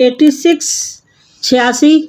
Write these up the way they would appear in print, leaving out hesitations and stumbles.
86,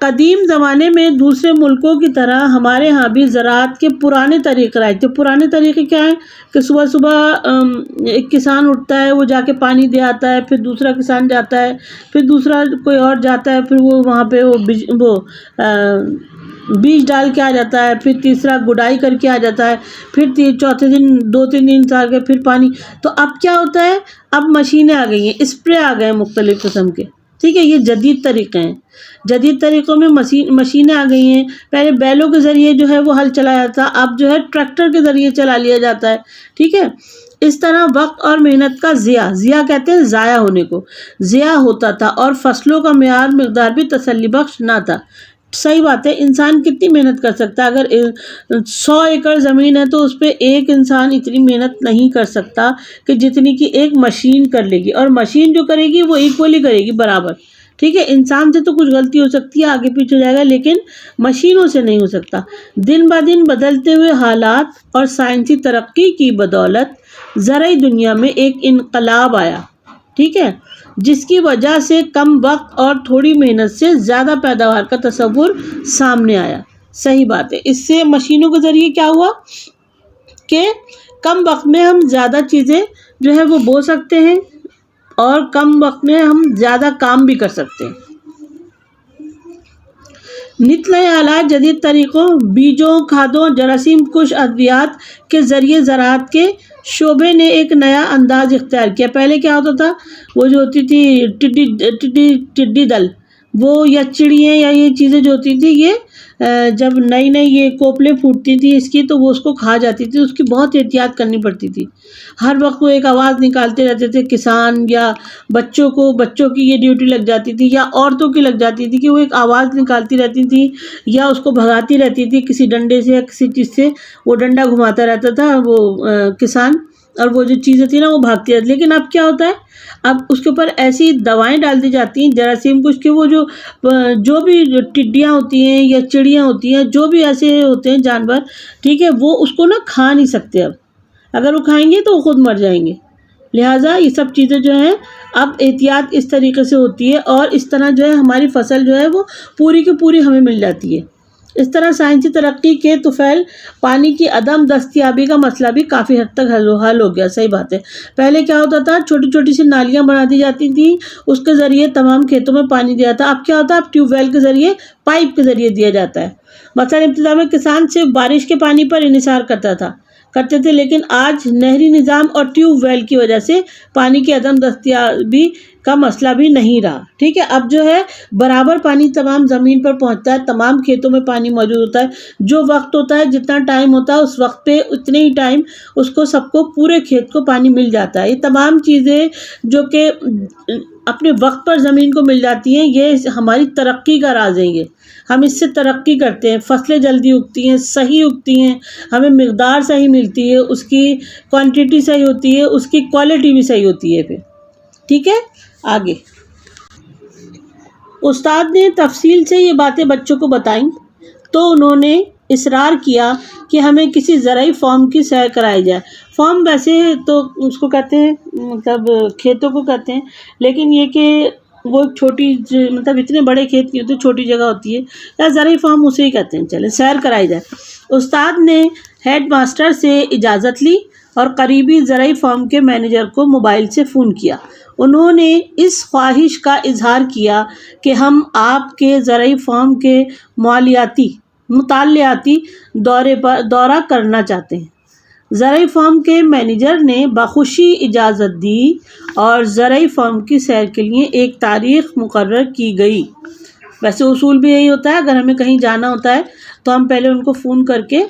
قدیم زمانے میں دوسرے ملکوں کی طرح ہمارے ہاں بھی زراعت کے پرانے طریقے رائج تھے. پرانے طریقے کیا ہیں کہ صبح صبح ایک کسان اٹھتا ہے, وہ جا کے پانی دے آتا ہے, پھر دوسرا کسان جاتا ہے, پھر دوسرا کوئی اور جاتا ہے, پھر وہ وہاں پہ وہ بیج ڈال کے آ جاتا ہے, پھر تیسرا گڈائی کر کے آ جاتا ہے, پھر چوتھے دن 2-3 دن سے آگے پھر پانی. تو اب کیا ہوتا ہے, اب مشینیں آ گئی ہیں, اسپرے آ گئے ہیں مختلف قسم کے. ٹھیک ہے, یہ جدید طریقے ہیں. جدید طریقوں میں مشینیں آ گئی ہیں. پہلے بیلوں کے ذریعے جو ہے وہ ہل چلایا جاتا, اب جو ہے ٹریکٹر کے ذریعے چلا لیا جاتا ہے. ٹھیک ہے, اس طرح وقت اور محنت کا ضیاع کہتے ہیں ضائع ہونے کو, ضیاع ہوتا تھا, اور فصلوں کا مقدار بھی تسلی بخش نہ تھا. صحیح بات ہے, انسان کتنی محنت کر سکتا ہے؟ اگر 100 ایکڑ زمین ہے تو اس پہ ایک انسان اتنی محنت نہیں کر سکتا کہ جتنی کہ ایک مشین کر لے گی, اور مشین جو کرے گی وہ ایکولی کرے گی, برابر. ٹھیک ہے, انسان سے تو کچھ غلطی ہو سکتی ہے, آگے پیچھے ہو جائے گا, لیکن مشینوں سے نہیں ہو سکتا. دن بہ دن بدلتے ہوئے حالات اور سائنسی ترقی کی بدولت زرعی دنیا میں ایک انقلاب آیا. ٹھیک ہے, جس کی وجہ سے کم وقت اور تھوڑی محنت سے زیادہ پیداوار کا تصور سامنے آیا. صحیح بات ہے, اس سے مشینوں کے ذریعے کیا ہوا کہ کم وقت میں ہم زیادہ چیزیں جو ہے وہ بو سکتے ہیں, اور کم وقت میں ہم زیادہ کام بھی کر سکتے ہیں. نت نئے آلات, جدید طریقوں, بیجوں, کھادوں, جراثیم کش ادویات کے ذریعے زراعت کے شعبے نے ایک نیا انداز اختیار کیا. پہلے کیا ہوتا تھا, وہ جو ہوتی تھی ٹڈی دل, وہ یا چڑیاں یا یہ چیزیں جو ہوتی تھی, یہ جب نئی یہ کوپلیں پھوٹتی تھی اس کی, تو وہ اس کو کھا جاتی تھی. اس کی بہت احتیاط کرنی پڑتی تھی. ہر وقت وہ ایک آواز نکالتے رہتے تھے کسان, یا بچوں کی یہ ڈیوٹی لگ جاتی تھی, یا عورتوں کی لگ جاتی تھی کہ وہ ایک آواز نکالتی رہتی تھی, یا اس کو بھگاتی رہتی تھی کسی ڈنڈے سے یا کسی چیز سے. وہ ڈنڈا گھماتا رہتا تھا وہ کسان, اور وہ جو چیزیں تھیں نا وہ بھاگتی رہتی. لیکن اب کیا ہوتا ہے, اب اس کے اوپر ایسی دوائیں ڈال دی جاتی ہیں جراثیم کچھ کہ وہ جو بھی ٹڈیاں ہوتی ہیں یا چڑیاں ہوتی ہیں, جو بھی ایسے ہوتے ہیں جانور, ٹھیک ہے, وہ اس کو نا کھا نہیں سکتے. اب اگر وہ کھائیں گے تو وہ خود مر جائیں گے. لہٰذا یہ سب چیزیں جو ہیں اب احتیاط اس طریقے سے ہوتی ہے, اور اس طرح جو ہے ہماری فصل جو ہے وہ پوری کی پوری ہمیں مل جاتی ہے. اس طرح سائنسی ترقی کے طفیل پانی کی عدم دستیابی کا مسئلہ بھی کافی حد تک حل ہو گیا. صحیح بات ہے, پہلے کیا ہوتا تھا, چھوٹی چھوٹی سی نالیاں بنا دی جاتی تھیں, اس کے ذریعے تمام کھیتوں میں پانی دیا تھا. اب کیا ہوتا ہے, اب ٹیوب ویل کے ذریعے, پائپ کے ذریعے دیا جاتا ہے. مثلا ابتدا میں کسان صرف بارش کے پانی پر انحصار کرتے تھے, لیکن آج نہری نظام اور ٹیوب ویل کی وجہ سے پانی کی عدم دستیابی کا مسئلہ بھی نہیں رہا. ٹھیک ہے, اب جو ہے برابر پانی تمام زمین پر پہنچتا ہے, تمام کھیتوں میں پانی موجود ہوتا ہے. جو وقت ہوتا ہے, جتنا ٹائم ہوتا ہے, اس وقت پہ اتنے ہی ٹائم اس کو سب کو پورے کھیت کو پانی مل جاتا ہے. یہ تمام چیزیں جو کہ اپنے وقت پر زمین کو مل جاتی ہیں, یہ ہماری ترقی کا راز ہے. یہ ہم اس سے ترقی کرتے ہیں, فصلیں جلدی اگتی ہیں, صحیح اگتی ہیں, ہمیں مقدار صحیح ملتی ہے, اس کی کوانٹٹی صحیح ہوتی ہے, اس کی کوالٹی بھی صحیح ہوتی ہے. پھر ٹھیک ہے, آگے استاد نے تفصیل سے یہ باتیں بچوں کو بتائیں, تو انہوں نے اصرار کیا کہ ہمیں کسی زرعی فارم کی سیر کرائی جائے. فارم ویسے تو اس کو کہتے ہیں, مطلب کھیتوں کو کہتے ہیں, لیکن یہ کہ وہ چھوٹی, مطلب اتنے بڑے کھیت نہیں ہوتے, چھوٹی جگہ ہوتی ہے, یا زرعی فارم اسے ہی کہتے ہیں. چلے, سیر کرائی جائے. استاد نے ہیڈ ماسٹر سے اجازت لی اور قریبی زرعی فارم کے مینیجر کو موبائل سے فون کیا. انہوں نے اس خواہش کا اظہار کیا کہ ہم آپ کے زرعی فارم کے مطالعاتی دورہ کرنا چاہتے ہیں. زرعی فارم کے مینیجر نے بخوشی اجازت دی اور زرعی فارم کی سیر کے لیے ایک تاریخ مقرر کی گئی. ویسے اصول بھی یہی ہوتا ہے, اگر ہمیں کہیں جانا ہوتا ہے تو ہم پہلے ان کو فون کر کے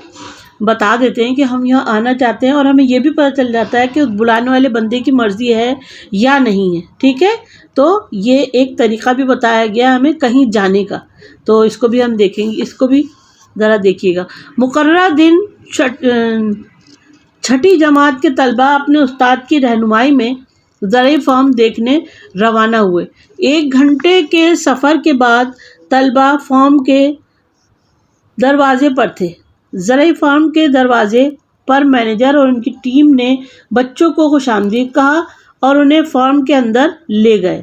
بتا دیتے ہیں کہ ہم یہاں آنا چاہتے ہیں, اور ہمیں یہ بھی پتہ چل جاتا ہے کہ بلانے والے بندے کی مرضی ہے یا نہیں ہے. ٹھیک ہے, تو یہ ایک طریقہ بھی بتایا گیا ہمیں کہیں جانے کا, تو اس کو بھی ہم دیکھیں گے, اس کو بھی ذرا دیکھیے گا. مقررہ دن چھٹی جماعت کے طلبہ اپنے استاد کی رہنمائی میں زرعی فارم دیکھنے روانہ ہوئے. 1 گھنٹے کے سفر کے بعد طلبہ فارم کے دروازے پر تھے. زرعی فارم کے دروازے پر مینیجر اور ان کی ٹیم نے بچوں کو خوش آمدید کہا اور انہیں فارم کے اندر لے گئے.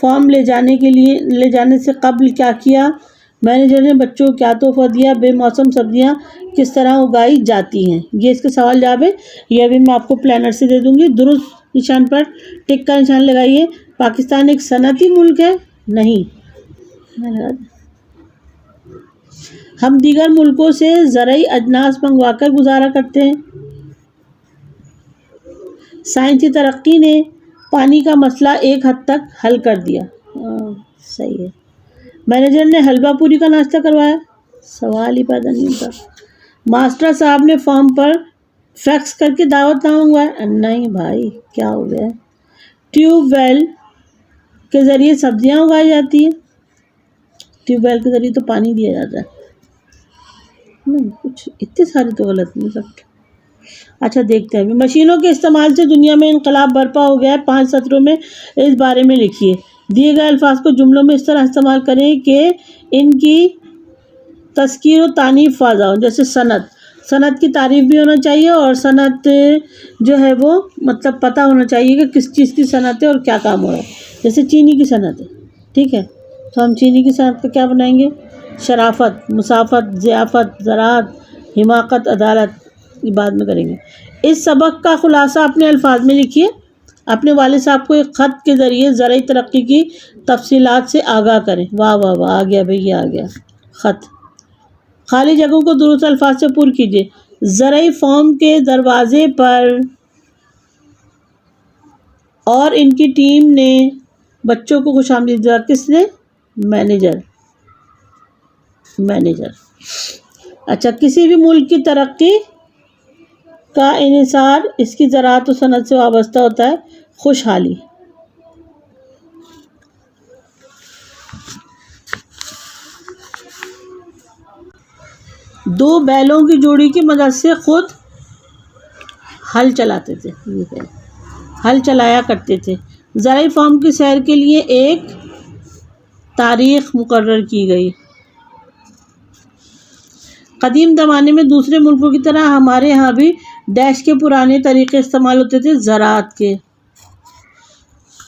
فارم لے جانے سے قبل کیا کیا؟ مینیجر نے بچوں کو کیا تحفہ دیا؟ بے موسم سبزیاں کس طرح اگائی جاتی ہیں؟ یہ اس کے سوال جواب ہے، یہ ابھی میں آپ کو پلانر سے دے دوں گی۔ درست نشان پر ٹک کا نشان لگائیے۔ پاکستان ایک صنعتی ملک ہے؟ نہیں۔ ہم دیگر ملکوں سے زرعی اجناس منگوا کر گزارا کرتے ہیں۔ سائنسی ترقی نے پانی کا مسئلہ ایک حد تک حل کر دیا۔ صحیح ہے۔ مینیجر نے حلوہ پوری کا ناشتہ کروایا؟ سوال ہی پیدا نہیں ہوتا۔ ماسٹر صاحب نے فارم پر فیکس کر کے دعوت نامہ منگوایا؟ نہیں بھائی، کیا ہو گیا؟ ٹیوب ویل کے ذریعے سبزیاں اگائی جاتی ہیں؟ ٹیوب ویل کے ذریعے تو پانی دیا جاتا ہے۔ کچھ اتنے سارے تو غلط نہیں سکتے۔ اچھا دیکھتے ہیں۔ مشینوں کے استعمال سے دنیا میں انقلاب برپا ہو گیا ہے۔ 5 سطروں میں اس بارے میں لکھیے۔ دیے گئے الفاظ کو جملوں میں اس طرح استعمال کریں کہ ان کی تذکیر و تانیف واضح ہو۔ جیسے صنعت کی تعریف بھی ہونا چاہیے، اور صنعت جو ہے وہ مطلب پتہ ہونا چاہیے کہ کس چیز کی صنعت ہے اور کیا کام ہو رہا ہے۔ جیسے چینی کی صنعت ہے، ٹھیک ہے، تو ہم چینی کی صنعت کا کیا بنائیں گے؟ شرافت، مسافت، ضیافت، زراعت، حماقت، عدالت۔ یہ بعد میں کریں گے۔ اس سبق کا خلاصہ اپنے الفاظ میں لکھیے۔ اپنے والد صاحب کو ایک خط کے ذریعے زرعی ترقی کی تفصیلات سے آگاہ کریں۔ واہ واہ واہ، آ گیا بھئی، یہ آ گیا خط۔ خالی جگہوں کو درست الفاظ سے پر کیجیے۔ زرعی فارم کے دروازے پر اور ان کی ٹیم نے بچوں کو خوش آمدید کہا۔ کس نے؟ مینیجر۔ اچھا، کسی بھی ملک کی ترقی کا انحصار اس کی زراعت و صنعت سے وابستہ ہوتا ہے۔ خوشحالی۔ دو بیلوں کی جوڑی کی مدد سے خود ہل چلایا کرتے تھے۔ زرعی فارم کی سیر کے لیے ایک تاریخ مقرر کی گئی۔ قدیم زمانے میں دوسرے ملکوں کی طرح ہمارے ہاں بھی ڈیش کے پرانے طریقے استعمال ہوتے تھے زراعت کے۔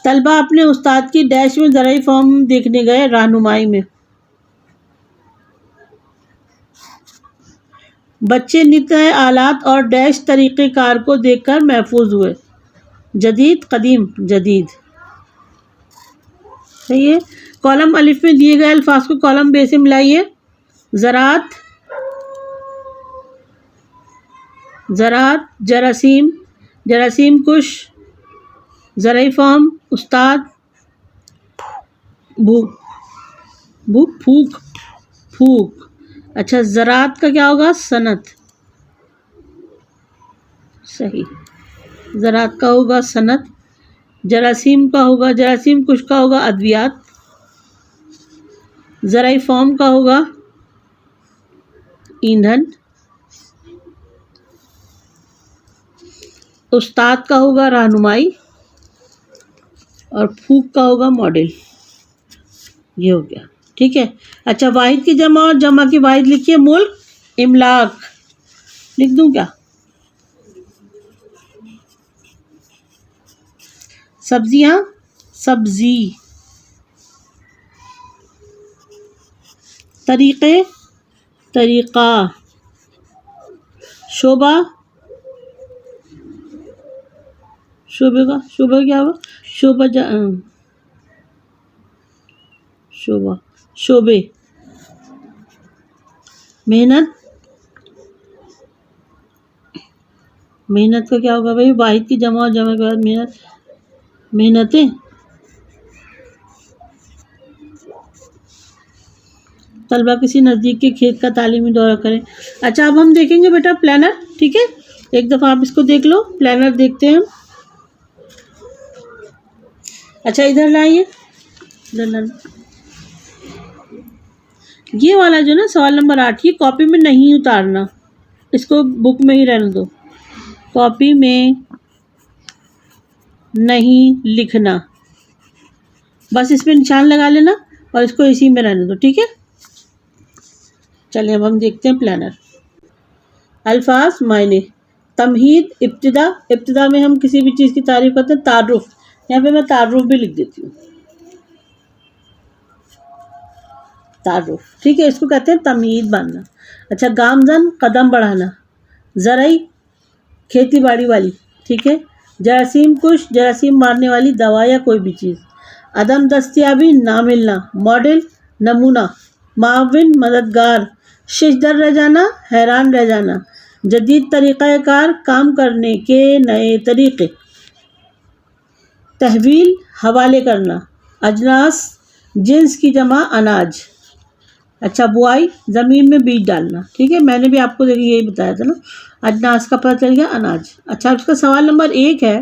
طلبہ اپنے استاد کی ڈیش میں زرعی فارم دیکھنے گئے۔ رہنمائی میں بچے نت نئے آلات اور ڈیش طریقہ کار کو دیکھ کر محظوظ ہوئے۔ جدید، قدیم، جدید۔ صحیح ہے۔ کالم الف میں دیے گئے الفاظ کو کالم بے سے ملائیے۔ زراعت، جراثیم کش، زرعی فارم، استاد، پھوک۔ اچھا، زراعت کا کیا ہوگا؟ صنعت۔ صحیح، زراعت کا ہوگا صنعت۔ جراثیم کش کا ہوگا ادویات۔ زرعی فارم کا ہوگا ایندھن۔ استاد کا ہوگا رہنمائی، اور پھوک کا ہوگا ماڈل۔ یہ ہو گیا، ٹھیک ہے۔ اچھا، واحد کی جمع اور جمع کی واحد لکھیے۔ ملک، املاک لکھ دوں کیا؟ سبزیاں، سبزی۔ طریقے، طریقہ۔ شعبہ کیا ہوا؟ شعبے۔ محنت کا کیا ہوگا بھائی؟ واحد کی جمع اور جمع کے بعد محنتیں۔ طلبہ کسی نزدیک کے کھیت کا تعلیمی دورہ کریں۔ اچھا، اب ہم دیکھیں گے بیٹا پلانر، ٹھیک ہے؟ ایک دفعہ آپ اس کو دیکھ لو، پلانر دیکھتے ہیں ہم۔ اچھا، ادھر لائیے، یہ والا جو نا سوال نمبر 8، یہ کاپی میں نہیں اتارنا، اس کو بک میں ہی رہنے دو۔ کاپی میں نہیں لکھنا، بس اس میں نشان لگا لینا اور اس کو اسی میں رہنے دو، ٹھیک ہے؟ چلیں اب ہم دیکھتے ہیں پلانر۔ الفاظ، معنی۔ تمہید، ابتدا میں ہم کسی بھی چیز کی تعریف کرتے ہیں۔ تعارف، یہاں پہ میں تعارف بھی لکھ دیتی ہوں۔ تعارف، ٹھیک ہے، اس کو کہتے ہیں تمہید باندھنا. اچھا، گامزن قدم بڑھانا. زرعی کھیتی باڑی والی، ٹھیک ہے. جراثیم کش جراثیم مارنے والی دوا یا کوئی بھی چیز. عدم دستیابی نہ ملنا. ماڈل نمونہ. معاون مددگار. ششدر رہ جانا حیران رہ جانا. جدید طریقہ کار کام کرنے کے نئے طریقے. تحویل حوالے کرنا. اجناس جنس کی جمع اناج. اچھا، بوائی زمین میں بیج ڈالنا، ٹھیک ہے، میں نے بھی آپ کو دیکھیے یہی بتایا تھا نا، اجناس کا پتہ چل گیا، اناج. اچھا، اس کا سوال نمبر 1 ہے،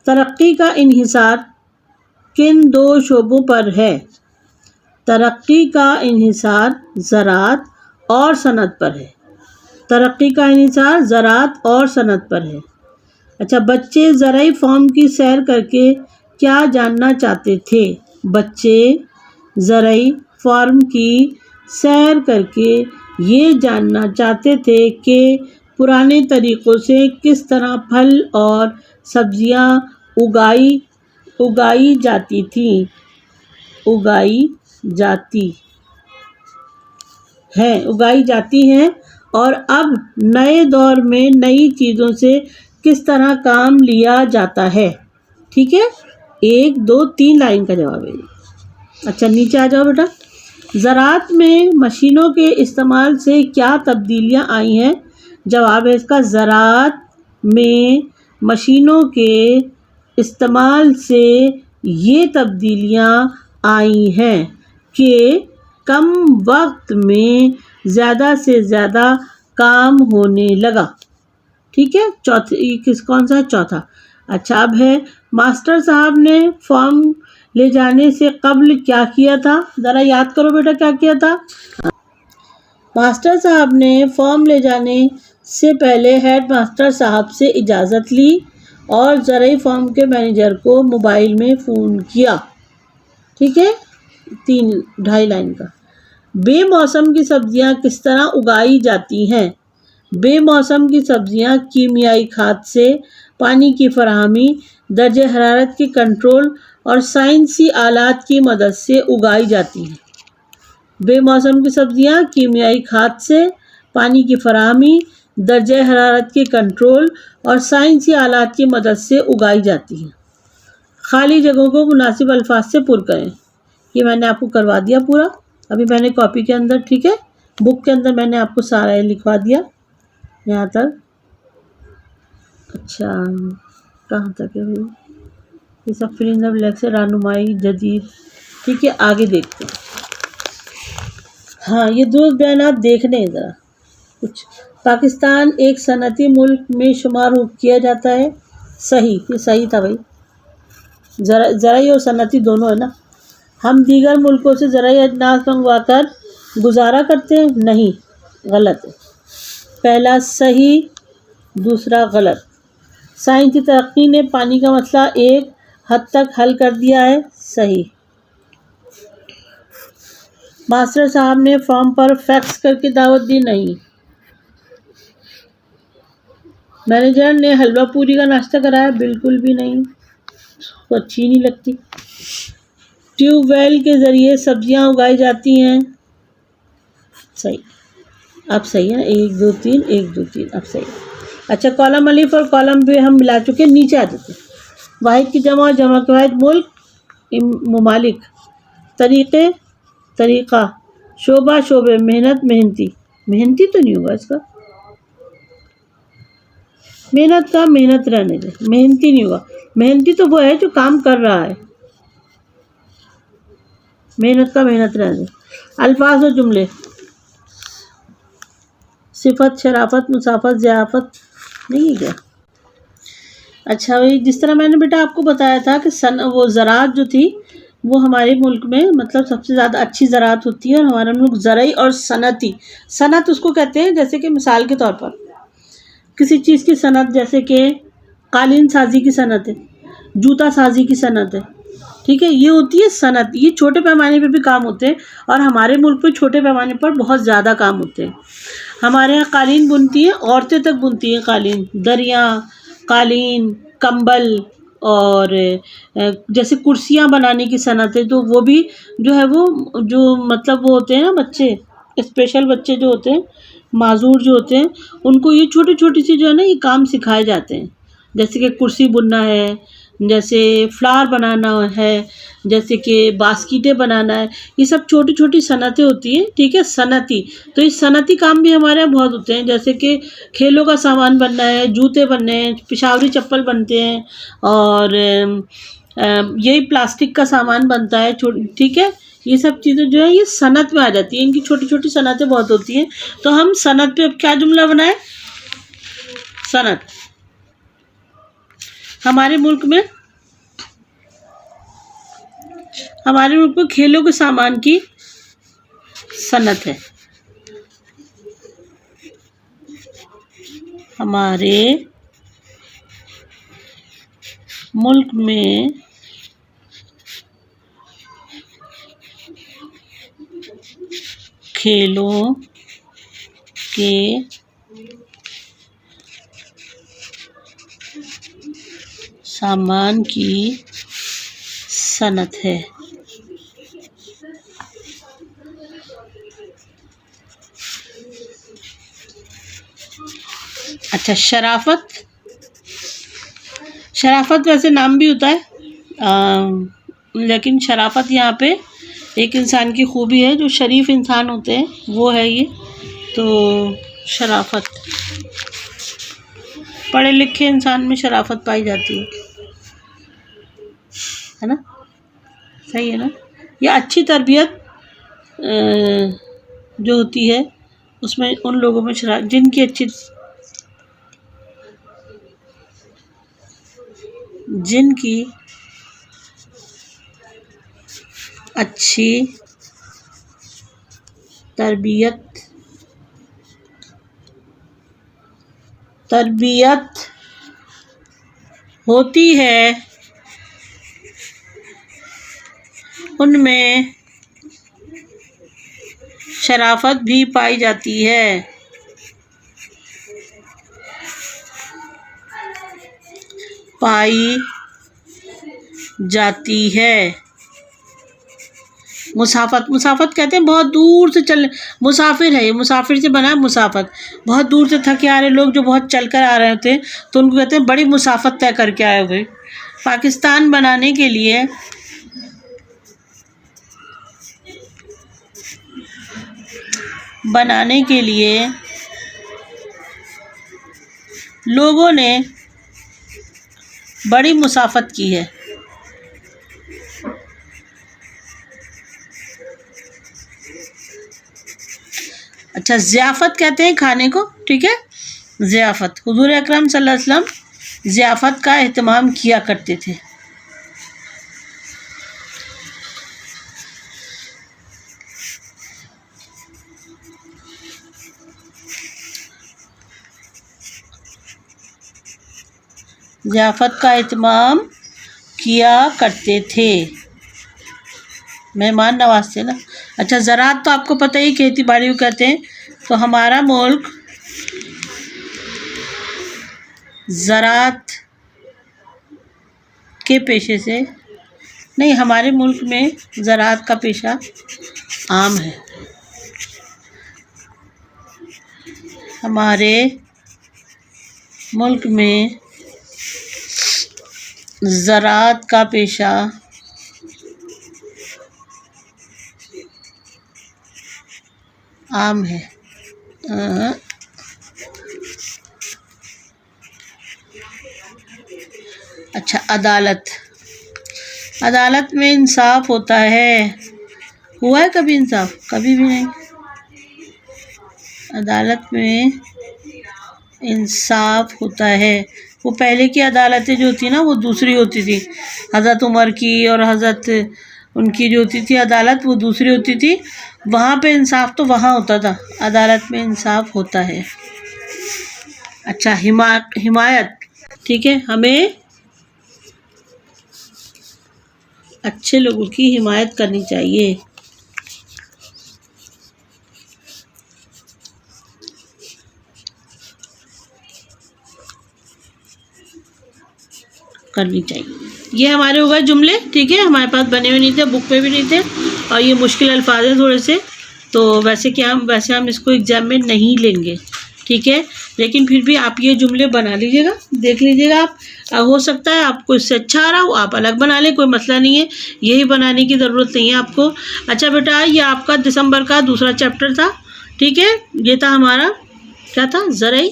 ترقی کا انحصار کن 2 شعبوں پر ہے؟ ترقی کا انحصار زراعت اور صنعت پر ہے. ترقی کا انحصار زراعت اور صنعت پر ہے. اچھا، بچے زرعی فارم کی سیر کر کے کیا جاننا چاہتے تھے؟ بچے زرعی فارم کی سیر کر کے یہ جاننا چاہتے تھے کہ پرانے طریقوں سے کس طرح پھل اور سبزیاں اگائی جاتی ہیں اور اب نئے دور میں نئی چیزوں سے کس طرح کام لیا جاتا ہے. ٹھیک ہے، 1 2 3 لائن کا جواب ہے. اچھا، نیچے آ جاؤ بیٹا. زراعت میں مشینوں کے استعمال سے کیا تبدیلیاں آئی ہیں؟ جواب ہے اس کا، زراعت میں مشینوں کے استعمال سے یہ تبدیلیاں آئی ہیں کہ کم وقت میں زیادہ سے زیادہ کام ہونے لگا. ٹھیک ہے، کون سا ہے؟ چوتھا. اچھا، اب ہے ماسٹر صاحب نے فارم لے جانے سے قبل کیا کیا تھا؟ ذرا یاد کرو بیٹا، کیا کیا تھا؟ ماسٹر صاحب نے فارم لے جانے سے پہلے ہیڈ ماسٹر صاحب سے اجازت لی اور زرعی فارم کے مینیجر کو موبائل میں فون کیا. ٹھیک ہے، 2.5 لائن کا. بے موسم کی سبزیاں کس طرح اگائی جاتی ہیں؟ بے موسم کی سبزیاں کیمیائی کھاد سے، پانی کی فراہمی، درجہ حرارت کی کنٹرول اور سائنسی آلات کی مدد سے اگائی جاتی ہیں. بے موسم کی سبزیاں کیمیائی کھاد سے، پانی کی فراہمی، درجہ حرارت کی کنٹرول اور سائنسی آلات کی مدد سے اگائی جاتی ہیں. خالی جگہوں کو مناسب الفاظ سے پر کریں. یہ میں نے آپ کو کروا دیا پورا، ابھی میں نے کاپی کے اندر، ٹھیک ہے، بک کے اندر میں نے آپ کو سارا یہ لکھوا دیا یہاں تک. اچھا، کہاں تک ہے یہ سب؟ فل ان دا بلینک سے رہنمائی جدید. ٹھیک ہے، آگے دیکھتے ہیں. ہاں، یہ درست بیانات دیکھنے ہیں ذرا کچھ. پاکستان ایک صنعتی ملک میں شمار کیا جاتا ہے. صحیح، یہ صحیح تھا بھائی، زرعی اور صنعتی دونوں ہے نا. ہم دیگر ملکوں سے زرعی اجناس منگوا کر گزارا کرتے ہیں؟ نہیں، غلط ہے. پہلا صحیح، دوسرا غلط. سائنسی ترقی نے پانی کا مسئلہ ایک حد تک حل کر دیا ہے. صحیح. ماسٹر صاحب نے فارم پر فیکس کر کے دعوت دی؟ نہیں. مینیجر نے حلوہ پوری کا ناشتہ کرایا؟ بالکل بھی نہیں، اس کو اچھی نہیں لگتی. ٹیوب ویل کے ذریعے سبزیاں اگائی جاتی ہیں؟ صحیح. اب صحیح ہے نا، 1 2 3 1 2 3 اب صحیح. اچھا، کالم الف اور کالم ب ہم ملا چکے، نیچے آ جاتے. واحد کی جمع اور جمع کے واحد. ملک ممالک. طریقہ. شعبہ شعبے. محنت محنتی. محنتی تو نہیں ہوگا اس کا، محنت کا محنت رہنے دے، محنتی نہیں ہوگا. محنتی تو وہ ہے جو کام کر رہا ہے، محنت کا محنت رہنے دے. الفاظ و جملے. صفت، شرافت، مسافت، ضیافت نہیں ہے کیا؟ اچھا بھائی، جس طرح میں نے بیٹا آپ کو بتایا تھا کہ وہ زراعت جو تھی وہ ہمارے ملک میں مطلب سب سے زیادہ اچھی زراعت ہوتی ہے، اور ہمارا ملک زرعی اور صنعتی. صنعت اس کو کہتے ہیں جیسے کہ مثال کے طور پر کسی چیز کی صنعت، جیسے کہ قالین سازی کی صنعت ہے، جوتا سازی کی صنعت ہے. ٹھیک ہے، یہ ہوتی ہے صنعت. یہ چھوٹے پیمانے پہ بھی کام ہوتے ہیں، اور ہمارے ملک پہ چھوٹے پیمانے پر بہت زیادہ کام ہوتے ہیں. ہمارے یہاں قالین بنتی ہیں، عورتیں تک بنتی ہیں قالین، دریاں، قالین، کمبل، اور جیسے کرسیاں بنانے کی صنعت ہے، تو وہ بھی جو ہے وہ جو مطلب وہ ہوتے ہیں نا بچے، اسپیشل بچے جو ہوتے ہیں، معذور جو ہوتے ہیں، ان کو یہ چھوٹی چھوٹی سی جو ہے نا یہ کام سکھائے جاتے ہیں، جیسے کہ کرسی بننا ہے، جیسے فلاور بنانا ہے، جیسے کہ باسکٹیں بنانا ہے، یہ سب چھوٹی چھوٹی صنعتیں ہوتی ہیں، ٹھیک ہے، صنعتی۔ تو یہ صنعتی کام بھی ہمارے یہاں بہت ہوتے ہیں، جیسے کہ کھیلوں کا سامان بننا ہے، جوتے بننے ہیں، پشاوری چپل بنتے ہیں، اور یہی پلاسٹک کا سامان بنتا ہے، ٹھیک ہے، یہ سب چیزیں جو ہے یہ صنعت میں آ جاتی ہیں، ان کی چھوٹی چھوٹی صنعتیں بہت ہوتی ہیں۔ تو ہم صنعت پہ اب کیا جملہ بنائیں؟ صنعت۔ ہمارے ملک میں کھیلوں کے سامان کی صنعت ہے۔ ہمارے ملک میں کھیلوں کے سامان کی صنعت ہے۔ اچھا، شرافت ویسے نام بھی ہوتا ہے، لیکن شرافت یہاں پہ ایک انسان کی خوبی ہے، جو شریف انسان ہوتے ہیں وہ ہے یہ۔ تو شرافت، پڑھے لکھے انسان میں شرافت پائی جاتی ہے نا، صحیح ہے نا۔ یہ اچھی تربیت جو ہوتی ہے اس میں ان لوگوں میں جن کی اچھی تربیت ہوتی ہے، ان میں شرافت بھی پائی جاتی ہے۔ مسافت کہتے ہیں بہت دور سے چلنے، مسافر ہے، یہ مسافر سے بنا ہے مسافت، بہت دور سے تھکے آ رہے لوگ جو بہت چل کر آ رہے ہوتے ہیں تو ان کو کہتے ہیں بڑی مسافت طے کر کے آئے ہوئے۔ پاکستان بنانے کے لیے لوگوں نے بڑی مسافت کی ہے۔ اچھا، ضیافت کہتے ہیں کھانے کو، ٹھیک ہے، ضیافت۔ حضور اکرم صلی اللہ علیہ وسلم ضیافت کا اہتمام کیا کرتے تھے۔ ضیافت کا اہتمام کیا کرتے تھے، مہمان نوازتے نا۔ اچھا، زراعت تو آپ کو پتہ ہی، کھیتی باڑی کو کہتے ہیں۔ تو ہمارا ملک زراعت کے پیشے سے نہیں، ہمارے ملک میں زراعت کا پیشہ عام ہے۔ ہمارے ملک میں زراعت کا پیشہ عام ہے۔ اچھا، عدالت میں انصاف ہوتا ہے۔ ہوا ہے کبھی انصاف؟ کبھی بھی نہیں۔ عدالت میں انصاف ہوتا ہے۔ وہ پہلے کی عدالتیں جو ہوتی نا وہ دوسری ہوتی تھی، حضرت عمر کی اور حضرت ان کی جو ہوتی تھی عدالت وہ دوسری ہوتی تھی، وہاں پہ انصاف تو وہاں ہوتا تھا، عدالت میں انصاف ہوتا ہے۔ اچھا، حمایت، ٹھیک ہے، ہمیں اچھے لوگوں کی حمایت کرنی چاہیے۔ کرنی چاہیے۔ یہ ہمارے ہو گئے جملے، ٹھیک ہے، ہمارے پاس بنے ہوئے نہیں تھے، بک پہ بھی نہیں تھے، اور یہ مشکل الفاظ ہیں تھوڑے سے، تو ویسے ہم اس کو ایگزام میں نہیں لیں گے، ٹھیک ہے، لیکن پھر بھی آپ یہ جملے بنا لیجیے گا، دیکھ لیجیے گا آپ، ہو سکتا ہے آپ کو اس سے اچھا آ رہا ہو، آپ الگ بنا لیں، کوئی مسئلہ نہیں ہے، یہی بنانے کی ضرورت نہیں ہے آپ کو۔ اچھا بیٹا، یہ آپ کا دسمبر کا دوسرا چیپٹر تھا، ٹھیک ہے، یہ تھا ہمارا کیا تھا، زرعی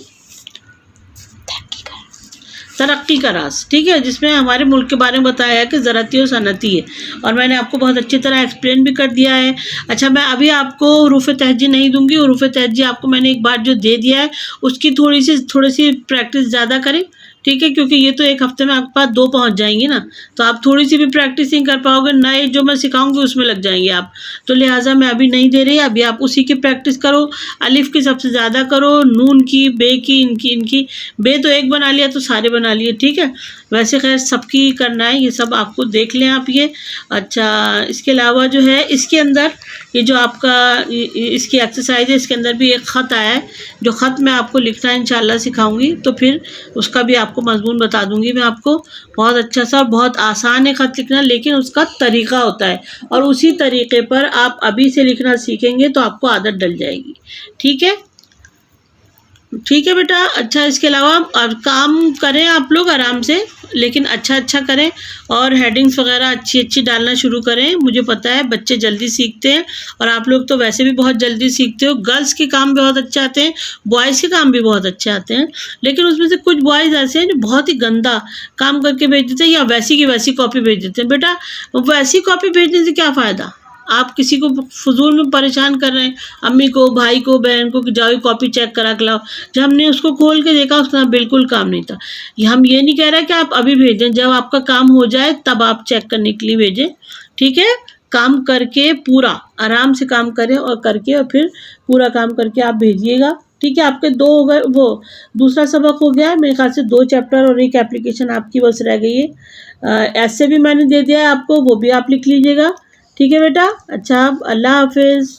ترقی کا راز، ٹھیک ہے، جس میں ہمارے ملک کے بارے میں بتایا ہے کہ زراعتی اور صنعتی ہے، اور میں نے آپ کو بہت اچھی طرح ایکسپلین بھی کر دیا ہے۔ اچھا، میں ابھی آپ کو حروف تہجی نہیں دوں گی، حروف تہجی آپ کو میں نے ایک بار جو دے دیا ہے اس کی تھوڑی سی پریکٹس زیادہ کریں، ٹھیک ہے، کیونکہ یہ تو ایک ہفتے میں آپ کے پاس 2 پہنچ جائیں گی نا، تو آپ تھوڑی سی بھی پریکٹس نہیں کر پاؤ گے، نئے جو میں سکھاؤں گی اس میں لگ جائیں گے آپ، تو لہٰذا میں ابھی نہیں دے رہی، ابھی آپ اسی کی پریکٹس کرو، الف کی سب سے زیادہ کرو، نون کی، بے کی، ان کی، بے تو ایک بنا لیا تو سارے بنا لیے، ٹھیک ہے، ویسے خیر سب کی کرنا ہے، یہ سب آپ کو دیکھ لیں آپ یہ۔ اچھا، اس کے علاوہ جو ہے اس کے اندر یہ جو آپ کا اس کی ایکسرسائز ہے، اس کے اندر بھی ایک خط آیا ہے، جو خط میں آپ کو لکھنا ہے انشاءاللہ سکھاؤں گی، تو پھر اس کا بھی آپ کو مضمون بتا دوں گی میں آپ کو، بہت اچھا سا اور بہت آسان ہے خط لکھنا، لیکن اس کا طریقہ ہوتا ہے، اور اسی طریقے پر آپ ابھی سے لکھنا سیکھیں گے تو آپ کو عادت ڈل جائے گی، ٹھیک ہے، ٹھیک ہے بیٹا۔ اچھا، اس کے علاوہ اب کام کریں آپ لوگ آرام سے، لیکن اچھا کریں، اور ہیڈنگس وغیرہ اچھی ڈالنا شروع کریں، مجھے پتہ ہے بچے جلدی سیکھتے ہیں، اور آپ لوگ تو ویسے بھی بہت جلدی سیکھتے ہو، گرلس کے کام بھی بہت اچھے آتے ہیں، بوائز کے کام بھی بہت اچھے آتے ہیں، لیکن اس میں سے کچھ بوائز ایسے ہیں جو بہت ہی گندا کام کر کے بھیج دیتے ہیں، یا ویسی کی ویسی کاپی بھیج دیتے ہیں۔ بیٹا، ویسی کاپی بھیجنے سے کیا فائدہ؟ آپ کسی کو فضول میں پریشان کر رہے ہیں، امی کو، بھائی کو، بہن کو، کہ جاؤ کاپی چیک کرا کے لاؤ، جب ہم نے اس کو کھول کے دیکھا اس کا بالکل کام نہیں تھا۔ ہم یہ نہیں کہہ رہے کہ آپ ابھی بھیجیں، جب آپ کا کام ہو جائے تب آپ چیک کرنے کے لیے بھیجیں، ٹھیک ہے، کام کر کے پورا آرام سے کام کریں، اور کر کے اور پھر پورا کام کر کے آپ بھیجیے گا، ٹھیک ہے۔ آپ کے 2 ہو گئے، وہ دوسرا سبق ہو گیا ہے میرے خیال سے، 2 چیپٹر اور ایک اپلیکیشن آپ کی بس رہ گئی ہے، ایسے بھی میں نے دے دیا ہے آپ کو، وہ بھی آپ لکھ لیجیے گا، ٹھیک ہے بیٹا۔ اچھا، اللہ حافظ۔